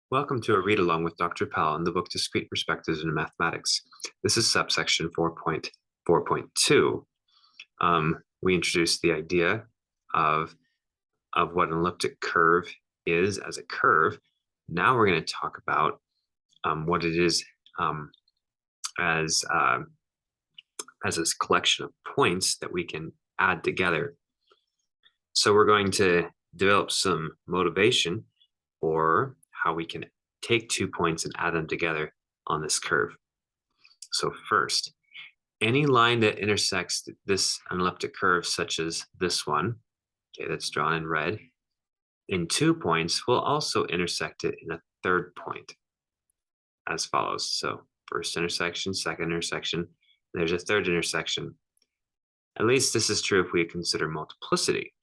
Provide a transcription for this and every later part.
Welcome to a read along with Dr. Pell in the book Discrete Perspectives in Mathematics. This is subsection 4.4.2. We introduced the idea of what an elliptic curve is as a curve. Now we're going to talk about what it is as this collection of points that we can add together. So we're going to develop some motivation for how we can take 2 points and add them together on this curve. So first, any line that intersects this elliptic curve, such as this one, okay, that's drawn in red, in 2 points will also intersect it in a third point as follows. So first intersection, second intersection, there's a third intersection. At least this is true if we consider multiplicity.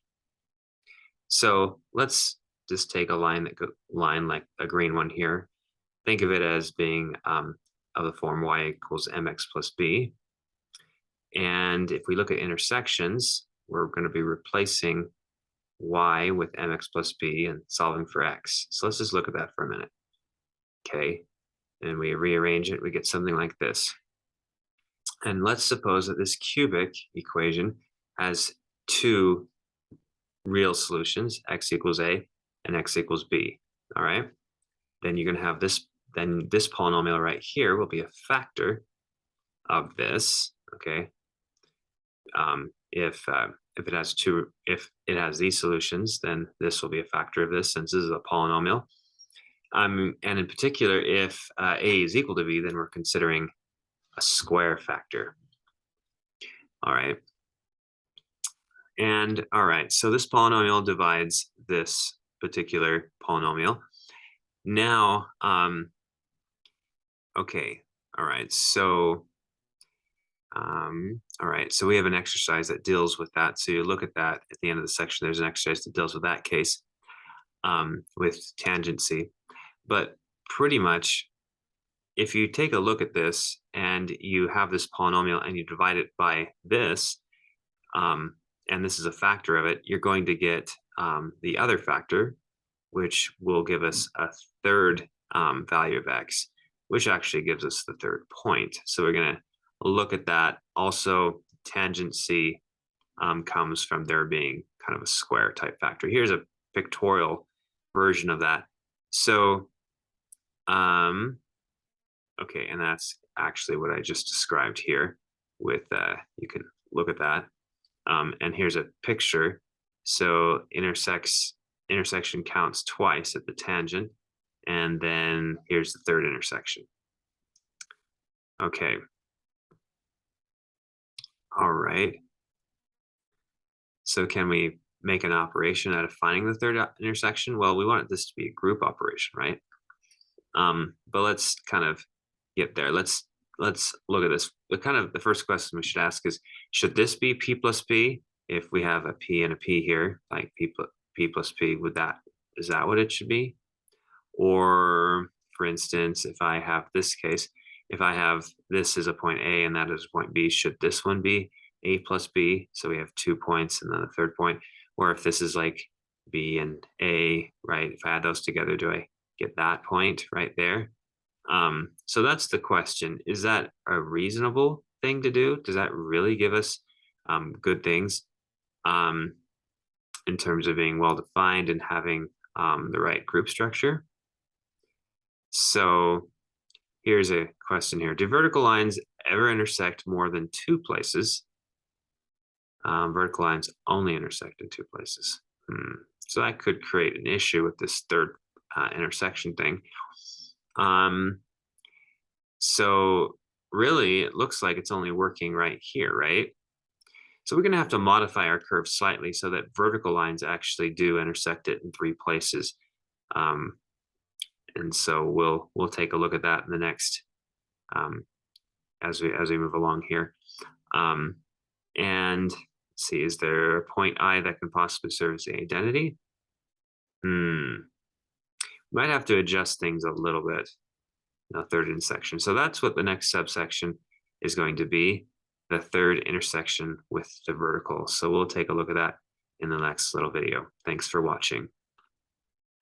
So let's just take a line like a green one here. Think of it as being of the form y equals mx plus b. And if we look at intersections, we're going to be replacing y with mx plus b and solving for x. So let's just look at that for a minute. Okay, and we rearrange it, we get something like this. And let's suppose that this cubic equation has two real solutions, x equals a and x equals b. All right, then you're going to have this, then this polynomial right here will be a factor of this. Okay, if it has these solutions, then this will be a factor of this, since this is a polynomial. And in particular, if a is equal to b, then we're considering a square factor. All right. And all right, so this polynomial divides this particular polynomial. Now, okay, all right, so we have an exercise that deals with that. So you look at that at the end of the section. There's an exercise that deals with that case with tangency. But pretty much, if you take a look at this and you have this polynomial and you divide it by this, and this is a factor of it, you're going to get the other factor, which will give us a third value of x, which actually gives us the third point. So we're going to look at that. Also, tangency comes from there being kind of a square type factor. Here's a pictorial version of that. So, okay, and that's actually what I just described here with, you can look at that. And here's a picture. So intersection counts twice at the tangent. And then here's the third intersection. Okay. All right. So can we make an operation out of finding the third intersection? Well, we want this to be a group operation, right? But let's kind of get there. Let's look at this. The first question we should ask is, should this be p plus p? If we have a p and a p here, like p plus p, is that what it should be? Or for instance, if I have this case, if I have this as a point A and that is a point B, should this one be A plus B? So we have 2 points and then the third point. Or if this is like B and A, right? If I add those together, do I get that point right there? So that's the question. Is that a reasonable thing to do? Does that really give us good things in terms of being well defined and having the right group structure? So here's a question here. Do vertical lines ever intersect more than 2 places? Vertical lines only intersect in 2 places. So that could create an issue with this third intersection thing. So really, it looks like it's only working right here, right? So we're going to have to modify our curve slightly so that vertical lines actually do intersect it in 3 places. And so we'll take a look at that in the next as we move along here. And let's see, is there a point I that can possibly serve as the identity? Might have to adjust things a little bit. The third intersection. So that's what the next subsection is going to be, the third intersection with the vertical. So we'll take a look at that in the next little video. Thanks for watching.